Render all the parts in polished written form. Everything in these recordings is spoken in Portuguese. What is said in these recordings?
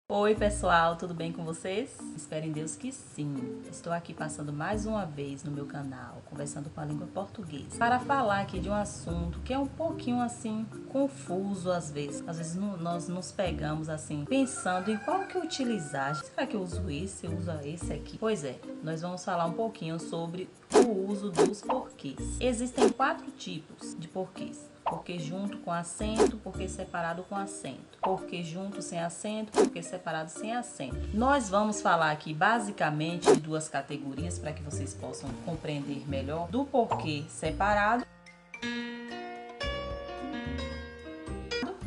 Oi pessoal, tudo bem com vocês? Espero em Deus que sim. Estou aqui passando mais uma vez no meu canal, conversando com a língua portuguesa, para falar aqui de um assunto que é um pouquinho assim, confuso às vezes. Às vezes nós nos pegamos assim, pensando em qual que utilizar. Será que eu uso esse? Eu uso esse aqui? Pois é, nós vamos falar um pouquinho sobre o uso dos porquês. Existem 4 tipos de porquês. Porquê junto com acento, porquê separado com acento. Porquê junto sem acento, porquê separado sem acento. Nós vamos falar aqui basicamente de 2 categorias para que vocês possam compreender melhor do porquê separado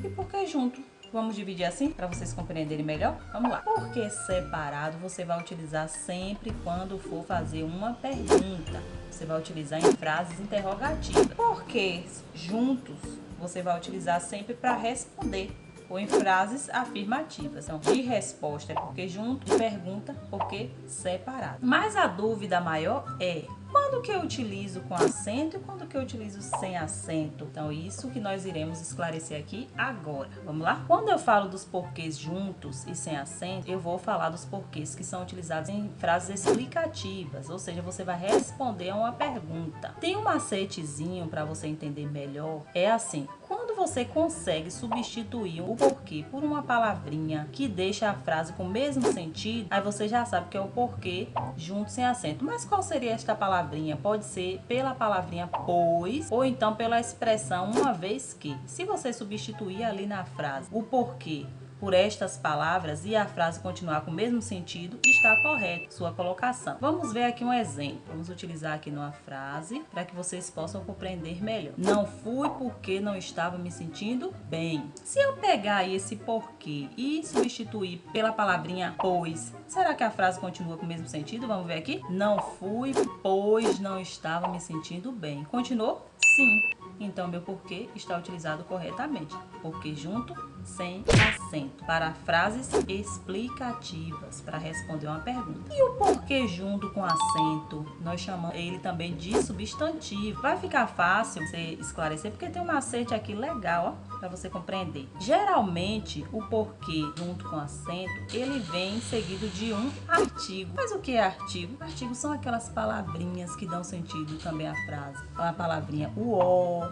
e porquê junto. Vamos dividir assim para vocês compreenderem melhor? Vamos lá. Porquê separado você vai utilizar sempre quando for fazer uma pergunta. Você vai utilizar em frases interrogativas. Porquê juntos você vai utilizar sempre para responder ou em frases afirmativas. Então, de resposta é porque junto, de pergunta, porque separado. Mas a dúvida maior é quando que eu utilizo com acento e quando que eu utilizo sem acento. Então, isso que nós iremos esclarecer aqui agora. Vamos lá? Quando eu falo dos porquês juntos e sem acento, eu vou falar dos porquês que são utilizados em frases explicativas, ou seja, você vai responder a uma pergunta. Tem um macetezinho para você entender melhor, é assim: quando você consegue substituir o porquê por uma palavrinha que deixa a frase com o mesmo sentido, aí você já sabe que é o porquê junto sem acento. Mas qual seria esta palavrinha? Pode ser pela palavrinha pois ou então pela expressão uma vez que. Se você substituir ali na frase o porquê por estas palavras e a frase continuar com o mesmo sentido, está correto sua colocação. Vamos ver aqui um exemplo. Vamos utilizar aqui numa frase para que vocês possam compreender melhor. Não fui porque não estava me sentindo bem. Se eu pegar aí esse porquê e substituir pela palavrinha pois, será que a frase continua com o mesmo sentido? Vamos ver aqui. Não fui pois não estava me sentindo bem. Continuou? Sim. Então, meu porquê está utilizado corretamente. Porquê junto, sem acento. Para frases explicativas, para responder uma pergunta. E o porquê junto com acento, nós chamamos ele também de substantivo. Vai ficar fácil você esclarecer, porque tem um macete aqui legal, ó, para você compreender. Geralmente, o porquê junto com acento, ele vem seguido de um artigo. Mas o que é artigo? Artigos são aquelas palavrinhas que dão sentido também à frase. Então, a palavrinha o, a,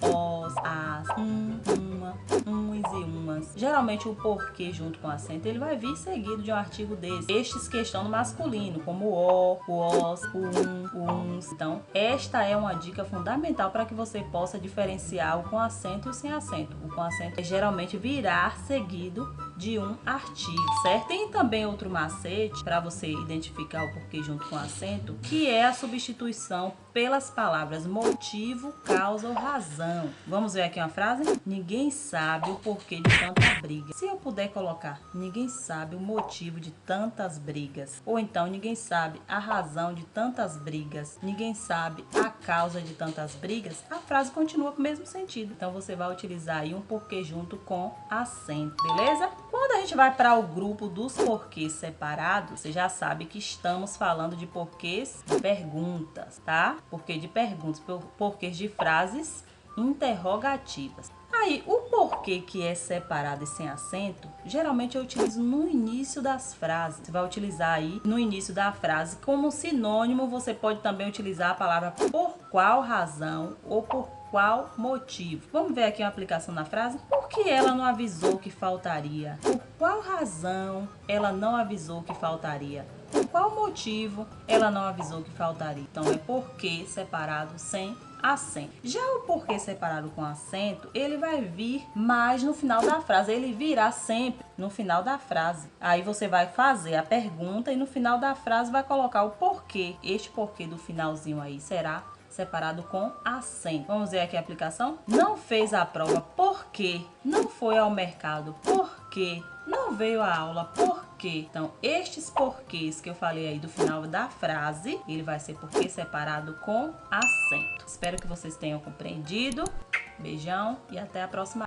os, as, uma, uns e umas. Geralmente, o porquê junto com acento, ele vai vir seguido de um artigo desse. Estes que estão no masculino, como o, os, o uns. Então, esta é uma dica fundamental para que você possa diferenciar o com acento e o sem acento. O com acento é geralmente virar seguido de um artigo, certo? Tem também outro macete para você identificar o porquê junto com acento, que é a substituição pelas palavras motivo, causa ou razão. Vamos ver aqui uma frase? Ninguém sabe o porquê de tanta briga. Se eu puder colocar, ninguém sabe o motivo de tantas brigas. Ou então, ninguém sabe a razão de tantas brigas. Ninguém sabe a causa de tantas brigas. A frase continua com o mesmo sentido. Então, você vai utilizar aí um porquê junto com acento, beleza? Quando a gente vai para o grupo dos porquês separados, você já sabe que estamos falando de porquês de perguntas, tá? Porquê de perguntas, porquês de frases interrogativas. Aí, o porquê que é separado e sem acento, geralmente eu utilizo no início das frases. Você vai utilizar aí no início da frase. Como sinônimo, você pode também utilizar a palavra por qual razão ou por qual motivo. Vamos ver aqui uma aplicação na frase. Por que ela não avisou que faltaria? Por qual razão ela não avisou que faltaria? Por qual motivo ela não avisou que faltaria? Então, é porquê separado sem acento. Já o porquê separado com acento, ele vai vir mais no final da frase. Ele virá sempre no final da frase. Aí você vai fazer a pergunta e no final da frase vai colocar o porquê. Este porquê do finalzinho aí será separado com acento. Vamos ver aqui a aplicação. Não fez a prova porque não foi ao mercado, porque não veio à aula, porque. Então, estes porquês que eu falei aí do final da frase, ele vai ser porquê separado com acento. Espero que vocês tenham compreendido. Beijão e até a próxima.